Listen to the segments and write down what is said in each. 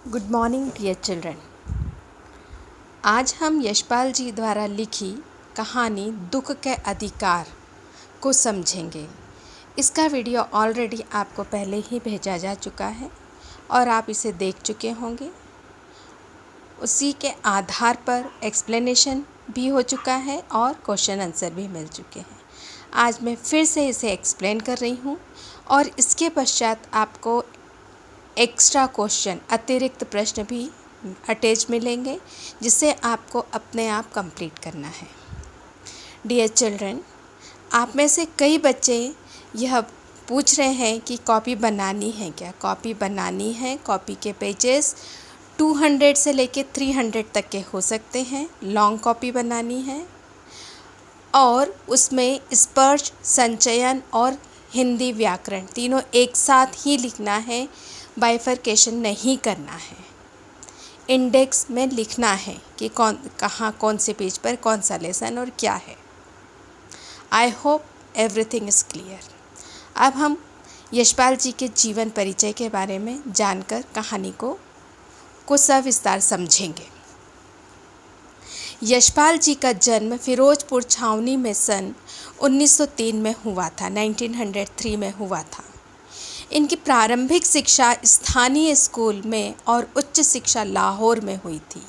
Good morning dear children. आज हम यशपाल जी द्वारा लिखी कहानी दुख के अधिकार को समझेंगे। इसका वीडियो ऑलरेडी आपको पहले ही भेजा जा चुका है और आप इसे देख चुके होंगे। उसी के आधार पर एक्सप्लेनेशन भी हो चुका है और क्वेश्चन आंसर भी मिल चुके हैं। आज मैं फिर से इसे एक्सप्लेन कर रही हूँ और इसके पश्चात आपको एक्स्ट्रा क्वेश्चन अतिरिक्त प्रश्न भी अटैच मिलेंगे जिसे आपको अपने आप कंप्लीट करना है। डियर चिल्ड्रन, आप में से कई बच्चे यह पूछ रहे हैं कि कॉपी बनानी है क्या। कॉपी बनानी है। कॉपी के पेजेस 200 से लेके 300 तक के हो सकते हैं। लॉन्ग कॉपी बनानी है और उसमें स्पर्श, संचयन और हिंदी व्याकरण तीनों एक साथ ही लिखना है। बाइफरकेशन नहीं करना है। इंडेक्स में लिखना है कि कौन से पेज पर कौन सा लेसन और क्या है। I hope everything is clear. अब हम यशपाल जी के जीवन परिचय के बारे में जानकर कहानी को सविस्तार समझेंगे। यशपाल जी का जन्म फिरोजपुर छावनी में सन 1903 में हुआ था। 1903 में हुआ था। इनकी प्रारंभिक शिक्षा स्थानीय स्कूल में और उच्च शिक्षा लाहौर में हुई थी।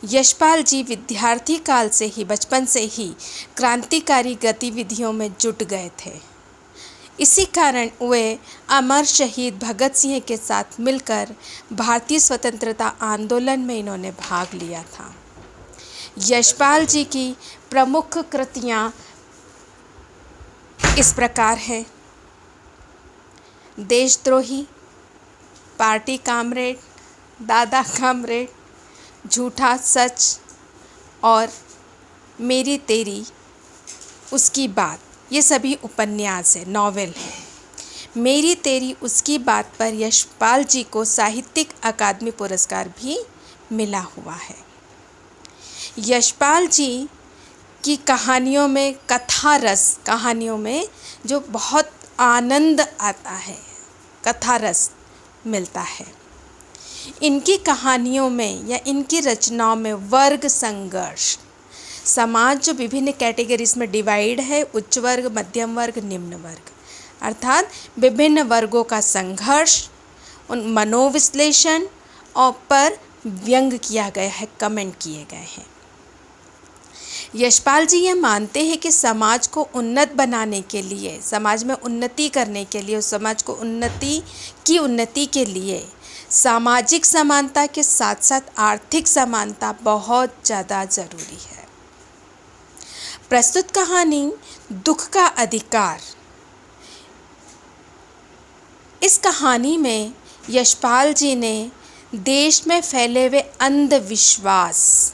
यशपाल जी विद्यार्थी काल से ही बचपन से ही क्रांतिकारी गतिविधियों में जुट गए थे। इसी कारण वे अमर शहीद भगत सिंह के साथ मिलकर भारतीय स्वतंत्रता आंदोलन में इन्होंने भाग लिया था। यशपाल जी की प्रमुख कृतियाँ इस प्रकार हैं: देशद्रोही, पार्टी कामरेड, दादा कामरेड, झूठा सच और मेरी तेरी उसकी बात। ये सभी उपन्यास है, नॉवेल है। मेरी तेरी उसकी बात पर यशपाल जी को साहित्यिक अकादमी पुरस्कार भी मिला हुआ है। यशपाल जी की कहानियों में कथा रस, कहानियों में जो बहुत आनंद आता है, कथा रस मिलता है। इनकी कहानियों में या इनकी रचनाओं में वर्ग संघर्ष, समाज जो विभिन्न कैटेगरीज में डिवाइड है, उच्च वर्ग, मध्यम वर्ग, निम्न वर्ग, अर्थात विभिन्न वर्गों का संघर्ष, उन मनोविश्लेषण और पर व्यंग किया गया है, कमेंट किए गए हैं। यशपाल जी ये मानते हैं कि समाज को उन्नत बनाने के लिए, समाज में उन्नति करने के लिए, समाज को उन्नति के लिए सामाजिक समानता के साथ साथ आर्थिक समानता बहुत ज़्यादा ज़रूरी है। प्रस्तुत कहानी दुख का अधिकार। इस कहानी में यशपाल जी ने देश में फैले हुए अंधविश्वास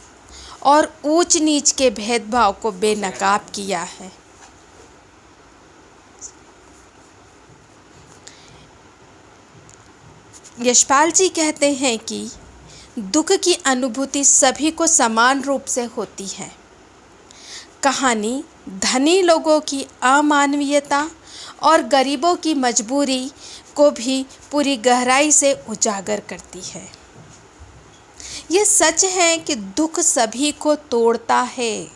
और ऊंच नीच के भेदभाव को बेनकाब किया है। यशपाल जी कहते हैं कि दुख की अनुभूति सभी को समान रूप से होती है। कहानी धनी लोगों की अमानवीयता और गरीबों की मजबूरी को भी पूरी गहराई से उजागर करती है। ये सच है कि दुख सभी को तोड़ता है।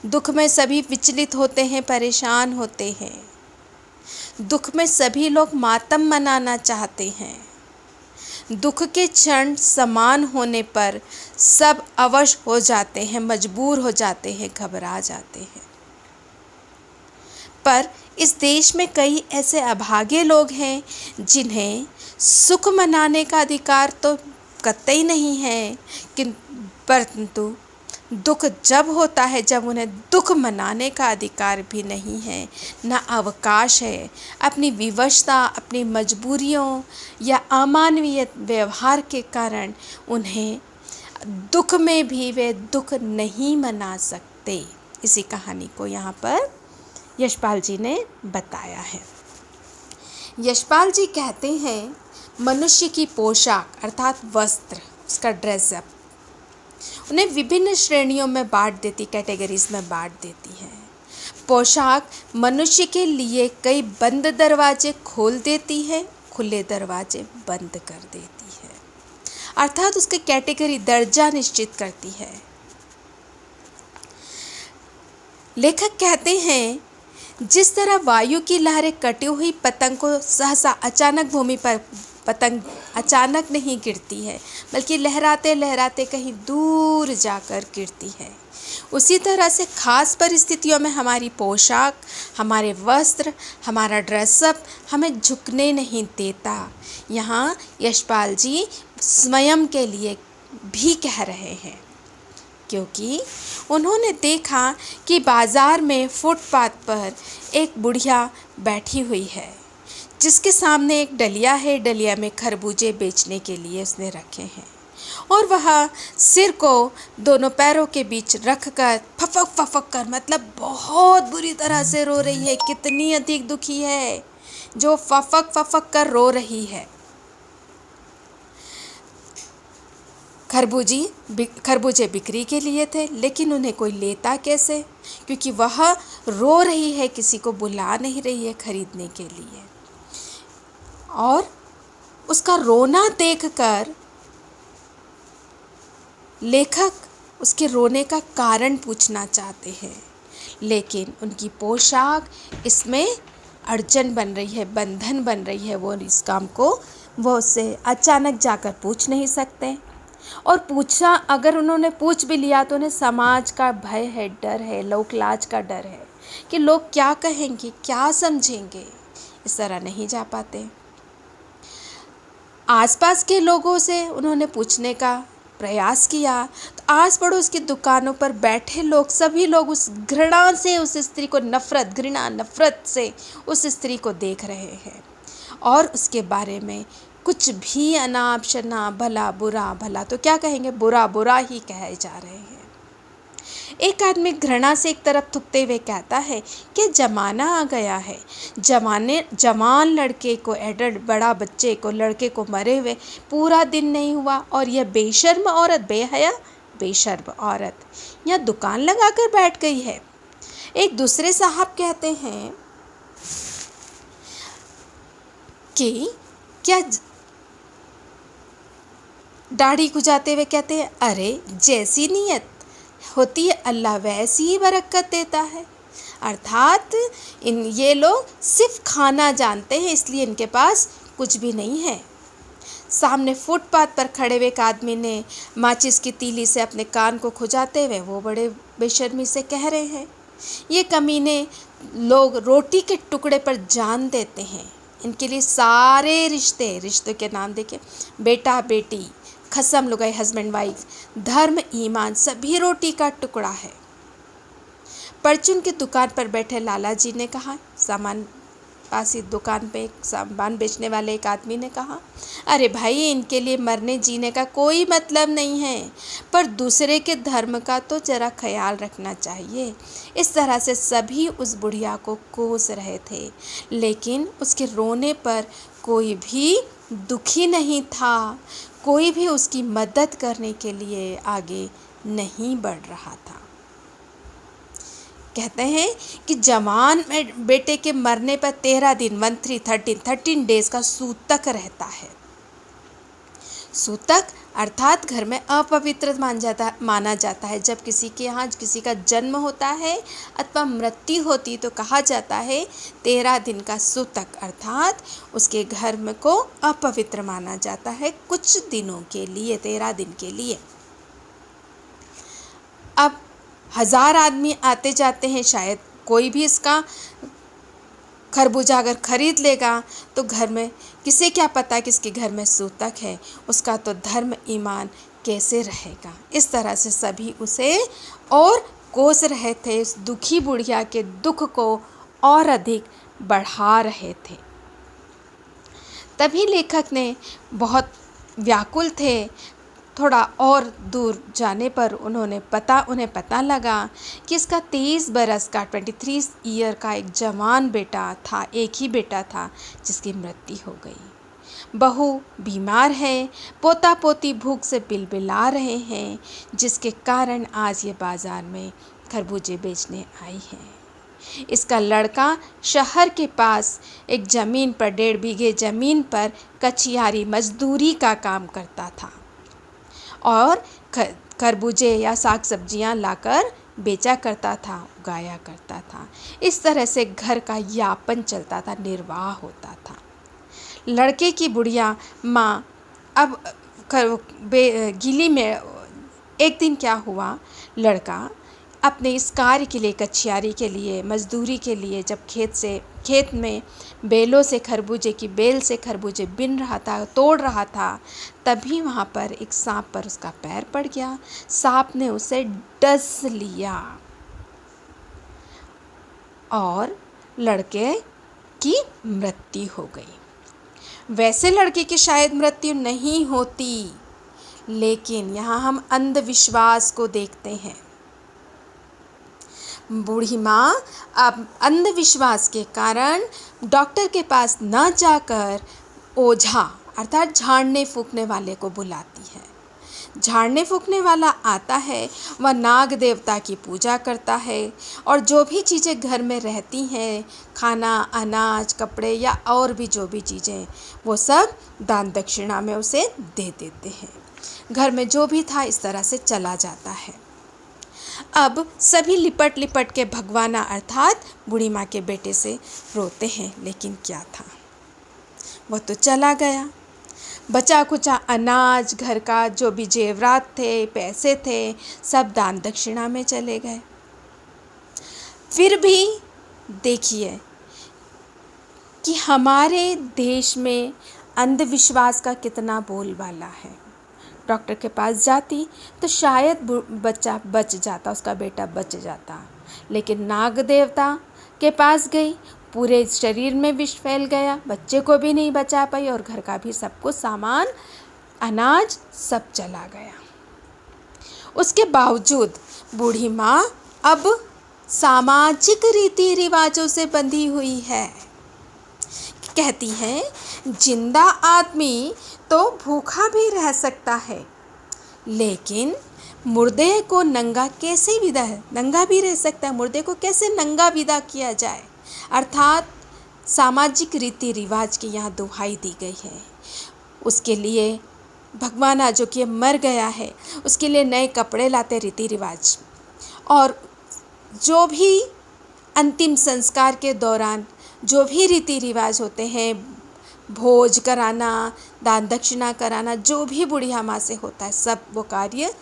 दुख में सभी विचलित होते हैं, परेशान होते हैं। दुख में सभी लोग मातम मनाना चाहते हैं। दुख के क्षण समान होने पर सब अवश हो जाते हैं, मजबूर हो जाते हैं, घबरा जाते हैं। पर इस देश में कई ऐसे अभागे लोग हैं जिन्हें सुख मनाने का अधिकार तो कतई नहीं है, परंतु दुख जब होता है जब उन्हें दुख मनाने का अधिकार भी नहीं है, न अवकाश है। अपनी विवशता, अपनी मजबूरियों या अमानवीय व्यवहार के कारण उन्हें दुख में भी वे दुख नहीं मना सकते। इसी कहानी को यहाँ पर यशपाल जी ने बताया है। यशपाल जी कहते हैं मनुष्य की पोशाक अर्थात वस्त्र, उसका ड्रेसअप उन्हें विभिन्न श्रेणियों में बांट देती, कैटेगरीज में बांट देती है। पोशाक मनुष्य के लिए कई बंद दरवाजे खोल देती है, खुले दरवाजे बंद कर देती है। अर्थात उसकी कैटेगरी दर्जा निश्चित करती है। लेखक कहते हैं, जिस तरह वायु की लहरें कटी हुई पतंग को सहसा अचानक भूमि पर पतंग अचानक नहीं गिरती है, बल्कि लहराते लहराते कहीं दूर जाकर गिरती है, उसी तरह से खास परिस्थितियों में हमारी पोशाक, हमारे वस्त्र, हमारा ड्रेसअप हमें झुकने नहीं देता। यहाँ यशपाल जी स्वयं के लिए भी कह रहे हैं, क्योंकि उन्होंने देखा कि बाज़ार में फुटपाथ पर एक बुढ़िया बैठी हुई है, जिसके सामने एक डलिया है। डलिया में खरबूजे बेचने के लिए उसने रखे हैं, और वह सिर को दोनों पैरों के बीच रखकर फफक फफक कर, मतलब बहुत बुरी तरह से रो रही है। कितनी अधिक दुखी है जो फफक फफक कर रो रही है। खरबूजे बिक्री के लिए थे, लेकिन उन्हें कोई लेता कैसे, क्योंकि वह रो रही है, किसी को बुला नहीं रही है खरीदने के लिए। और उसका रोना देखकर लेखक उसके रोने का कारण पूछना चाहते हैं, लेकिन उनकी पोशाक इसमें अड़चन बन रही है, बंधन बन रही है। वो इस काम को वो उससे अचानक जाकर पूछ नहीं सकते, और पूछा अगर उन्होंने पूछ भी लिया तो उन्हें समाज का भय है, डर है, लोकलाज का डर है कि लोग क्या कहेंगे, क्या समझेंगे, इस तरह नहीं जा पाते। आसपास के लोगों से उन्होंने पूछने का प्रयास किया तो आस पड़ोस की दुकानों पर बैठे लोग, सभी लोग उस घृणा से उस स्त्री को नफरत से उस स्त्री को देख रहे हैं, और उसके बारे में कुछ भी अनाप शनाप, भला बुरा, भला तो क्या कहेंगे, बुरा बुरा ही कहे जा रहे हैं। एक आदमी घृणा से एक तरफ थूकते हुए कहता है कि जमाना आ गया है, जवान लड़के को, एडल्ट बड़ा बच्चे को, लड़के को मरे हुए पूरा दिन नहीं हुआ, और यह बेशर्म औरत, बेहया बेशर्म औरत यहाँ दुकान लगाकर बैठ गई है। एक दूसरे साहब कहते हैं कि क्या दाढ़ी गुजाते हुए कहते हैं, अरे जैसी नीयत होती है अल्लाह वैसी ही बरकत देता है। अर्थात ये लोग सिर्फ खाना जानते हैं, इसलिए इनके पास कुछ भी नहीं है। सामने फुटपाथ पर खड़े हुए एक आदमी ने माचिस की तीली से अपने कान को खुजाते हुए वो बड़े बेशर्मी से कह रहे हैं, ये कमीने लोग रोटी के टुकड़े पर जान देते हैं, इनके लिए सारे रिश्तों के नाम देके बेटा बेटी, खसम लुगाई, हस्बैंड वाइफ, धर्म ईमान सभी रोटी का टुकड़ा है। परचून की दुकान पर बैठे लाला जी ने कहा, सामान पासी दुकान पे सामान बेचने वाले एक आदमी ने कहा, अरे भाई इनके लिए मरने जीने का कोई मतलब नहीं है, पर दूसरे के धर्म का तो जरा ख्याल रखना चाहिए। इस तरह से सभी उस बुढ़िया को कोस रहे थे, लेकिन उसके रोने पर कोई भी दुखी नहीं था, कोई भी उसकी मदद करने के लिए आगे नहीं बढ़ रहा था। कहते हैं कि जवान बेटे के मरने पर 13 दिन 13 डेज का सूतक रहता है। सूतक अर्थात घर में अपवित्र माना जाता है। जब किसी के यहाँ किसी का जन्म होता है अथवा मृत्यु होती तो कहा जाता है 13 दिन का सूतक, अर्थात उसके घर में को अपवित्र माना जाता है कुछ दिनों के लिए, 13 दिन के लिए। अब 1000 आदमी आते जाते हैं, शायद कोई भी इसका खरबूजा अगर खरीद लेगा तो घर में किसे क्या पता किसके घर में सूतक है, उसका तो धर्म ईमान कैसे रहेगा। इस तरह से सभी उसे और कोस रहे थे, इस दुखी बुढ़िया के दुख को और अधिक बढ़ा रहे थे। तभी लेखक ने बहुत व्याकुल थे। थोड़ा और दूर जाने पर उन्हें पता लगा कि इसका 23 बरस का 23 ईयर का एक जवान बेटा था, एक ही बेटा था जिसकी मृत्यु हो गई। बहू बीमार है, पोता पोती भूख से बिलबिला रहे हैं, जिसके कारण आज ये बाज़ार में खरबूजे बेचने आई है। इसका लड़का शहर के पास एक ज़मीन पर 1.5 बीघे ज़मीन पर कचियारी मजदूरी का काम करता था। और खरबूजे या साग सब्जियां लाकर बेचा करता था, उगाया करता था। इस तरह से घर का यापन चलता था, निर्वाह होता था। लड़के की बुढ़िया माँ अब गीली में एक दिन क्या हुआ, लड़का अपने इस कार्य के लिए, कछियारी के लिए, मजदूरी के लिए जब खेत में बेलों से खरबूजे की बेल से खरबूजे बिन रहा था, तोड़ रहा था, तभी वहाँ पर एक सांप पर उसका पैर पड़ गया। सांप ने उसे डस लिया और लड़के की मृत्यु हो गई। वैसे लड़के की शायद मृत्यु नहीं होती, लेकिन यहाँ हम अंधविश्वास को देखते हैं। बूढ़ी माँ अब अंधविश्वास के कारण डॉक्टर के पास न जाकर ओझा अर्थात झाड़ने फूकने वाले को बुलाती है। झाड़ने फूकने वाला आता है, वह नाग देवता की पूजा करता है और जो भी चीज़ें घर में रहती हैं, खाना, अनाज, कपड़े या और भी जो भी चीज़ें, वो सब दान दक्षिणा में उसे दे देते हैं। घर में जो भी था इस तरह से चला जाता है। अब सभी लिपट लिपट के भगवाना अर्थात बूढ़ी माँ के बेटे से रोते हैं, लेकिन क्या था, वो तो चला गया। बचा कुचा अनाज, घर का जो भी जेवरात थे, पैसे थे, सब दान दक्षिणा में चले गए। फिर भी देखिए कि हमारे देश में अंधविश्वास का कितना बोलबाला है। डॉक्टर के पास जाती तो शायद बच्चा बच जाता, उसका बेटा बच जाता, लेकिन नाग देवता के पास गई, पूरे शरीर में विष फैल गया, बच्चे को भी नहीं बचा पाई और घर का भी सब कुछ सामान, अनाज सब चला गया। उसके बावजूद बूढ़ी माँ अब सामाजिक रीति रिवाजों से बंधी हुई है। कहती है, जिंदा आदमी तो भूखा भी रह सकता है, लेकिन मुर्दे को नंगा भी रह सकता है। मुर्दे को कैसे नंगा विदा किया जाए, अर्थात सामाजिक रीति रिवाज की यहाँ दुहाई दी गई है। उसके लिए भगवाना जो कि मर गया है, उसके लिए नए कपड़े लाते रीति रिवाज, और जो भी अंतिम संस्कार के दौरान जो भी रीति रिवाज होते हैं, भोज कराना, दान दक्षिणा कराना, जो भी बुढ़िया माँ से होता है, सब वो कार्य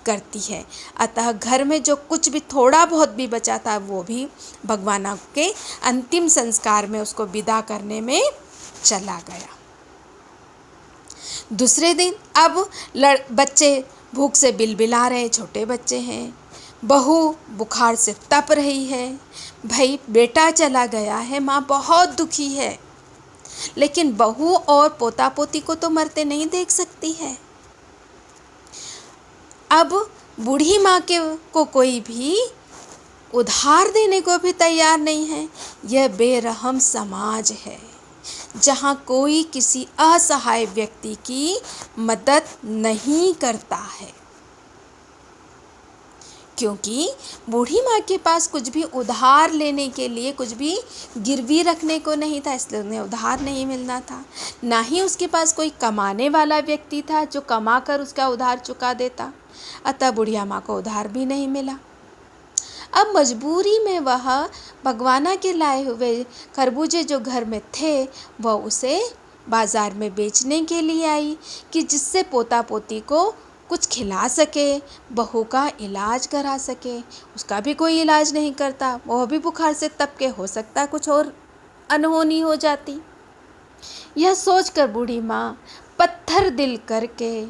करती है। अतः घर में जो कुछ भी थोड़ा बहुत भी बचा था, वो भी भगवाना के अंतिम संस्कार में उसको विदा करने में चला गया। दूसरे दिन अब बच्चे भूख से बिलबिला रहे, छोटे बच्चे हैं, बहू बुखार से तप रही है, भाई बेटा चला गया है, माँ बहुत दुखी है, लेकिन बहू और पोता पोती को तो मरते नहीं देख सकती है। अब बूढ़ी माँ को कोई भी उधार देने को भी तैयार नहीं है। यह बेरहम समाज है, जहाँ कोई किसी असहाय व्यक्ति की मदद नहीं करता है, क्योंकि बूढ़ी माँ के पास कुछ भी उधार लेने के लिए कुछ भी गिरवी रखने को नहीं था, इसलिए उन्हें उधार नहीं मिलना था। ना ही उसके पास कोई कमाने वाला व्यक्ति था जो कमा कर उसका उधार चुका देता, अतः बुढ़िया माँ को उधार भी नहीं मिला। अब मजबूरी में वह भगवाना के लाए हुए खरबूजे जो घर में थे, वह उसे बाज़ार में बेचने के लिए आई कि जिससे पोता पोती को कुछ खिला सके, बहू का इलाज करा सके। उसका भी कोई इलाज नहीं करता, वह भी बुखार से तप के हो सकता कुछ और अनहोनी हो जाती। यह सोचकर बूढ़ी माँ पत्थर दिल करके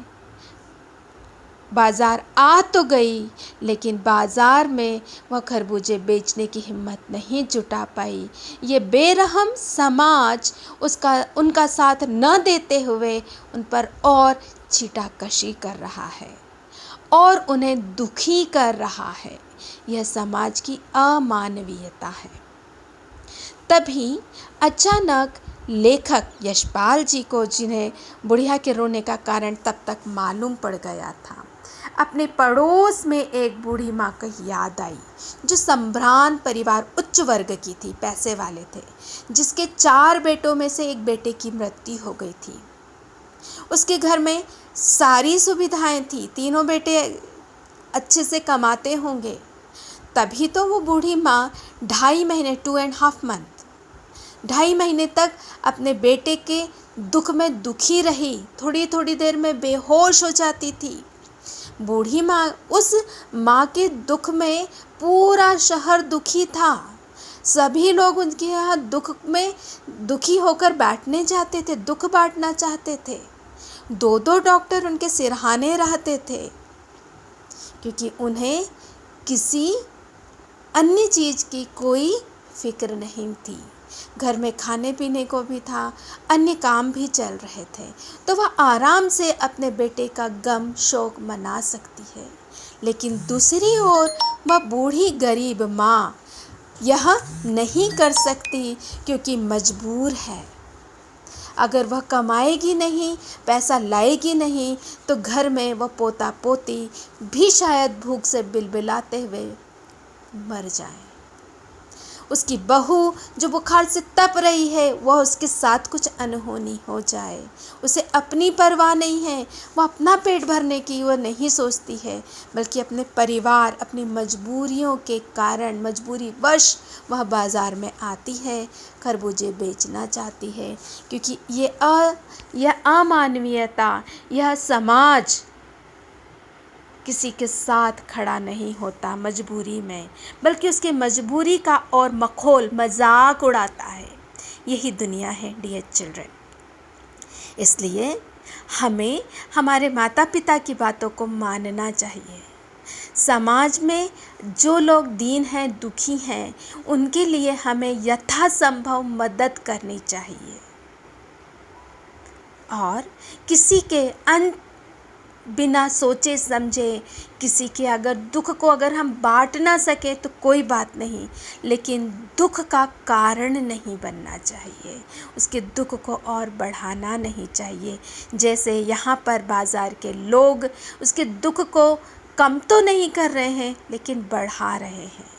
बाज़ार आ तो गई, लेकिन बाज़ार में वह खरबूजे बेचने की हिम्मत नहीं जुटा पाई। ये बेरहम समाज उनका साथ न देते हुए उन पर और छीटाकशी कर रहा है और उन्हें दुखी कर रहा है। यह समाज की अमानवीयता है। तभी अचानक लेखक यशपाल जी को, जिन्हें बुढ़िया के रोने का कारण तब तक मालूम पड़ गया था, अपने पड़ोस में एक बूढ़ी माँ की याद आई जो संभ्रांत परिवार, उच्च वर्ग की थी, पैसे वाले थे, जिसके 4 बेटों में से एक बेटे की मृत्यु हो गई थी। उसके घर में सारी सुविधाएं थी, तीनों बेटे अच्छे से कमाते होंगे, तभी तो वो बूढ़ी माँ 2.5 महीने 2.5 मंथ 2.5 महीने तक अपने बेटे के दुख में दुखी रही, थोड़ी थोड़ी देर में बेहोश हो जाती थी। बूढ़ी माँ, उस माँ के दुख में पूरा शहर दुखी था। सभी लोग उनके यहाँ दुख में दुखी होकर बैठने जाते थे, दुख बांटना चाहते थे। 2 डॉक्टर उनके सिरहाने रहते थे, क्योंकि उन्हें किसी अन्य चीज़ की कोई फिक्र नहीं थी। घर में खाने पीने को भी था, अन्य काम भी चल रहे थे, तो वह आराम से अपने बेटे का गम शोक मना सकती है। लेकिन दूसरी ओर वह बूढ़ी गरीब माँ यह नहीं कर सकती, क्योंकि मजबूर है। अगर वह कमाएगी नहीं, पैसा लाएगी नहीं, तो घर में वह पोता पोती भी शायद भूख से बिलबिलाते हुए मर जाए। उसकी बहू जो बुखार से तप रही है, वह उसके साथ कुछ अनहोनी हो जाए। उसे अपनी परवाह नहीं है, वह अपना पेट भरने की वह नहीं सोचती है, बल्कि अपने परिवार, अपनी मजबूरियों के कारण, मजबूरी वश वह बाज़ार में आती है, खरबूजे बेचना चाहती है। क्योंकि यह अमानवीयता, यह समाज किसी के साथ खड़ा नहीं होता मजबूरी में, बल्कि उसकी मजबूरी का और मखौल मजाक उड़ाता है। यही दुनिया है डियर चिल्ड्रन। इसलिए हमें हमारे माता पिता की बातों को मानना चाहिए। समाज में जो लोग दीन हैं, दुखी हैं, उनके लिए हमें यथासंभव मदद करनी चाहिए। और किसी के बिना सोचे समझे, किसी के अगर दुख को अगर हम बांट ना सके तो कोई बात नहीं, लेकिन दुख का कारण नहीं बनना चाहिए, उसके दुख को और बढ़ाना नहीं चाहिए। जैसे यहाँ पर बाज़ार के लोग उसके दुख को कम तो नहीं कर रहे हैं, लेकिन बढ़ा रहे हैं।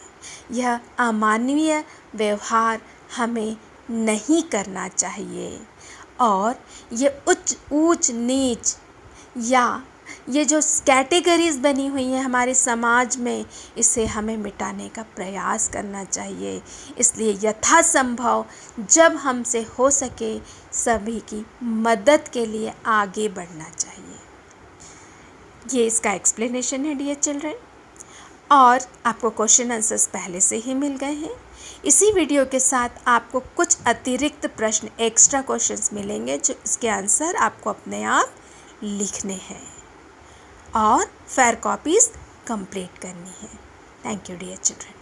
यह अमानवीय व्यवहार हमें नहीं करना चाहिए। और ये ऊंच नीच या ये जो कैटेगरीज़ बनी हुई हैं हमारे समाज में, इसे हमें मिटाने का प्रयास करना चाहिए। इसलिए यथासंभव जब हमसे हो सके सभी की मदद के लिए आगे बढ़ना चाहिए। ये इसका एक्सप्लेनेशन है डियर चिल्ड्रन। और आपको क्वेश्चन आंसर्स पहले से ही मिल गए हैं। इसी वीडियो के साथ आपको कुछ अतिरिक्त प्रश्न, एक्स्ट्रा क्वेश्चंस मिलेंगे, जो इसके आंसर आपको अपने आप लिखने हैं और फेयर कॉपीज़ कंप्लीट करनी है। Thank you dear children.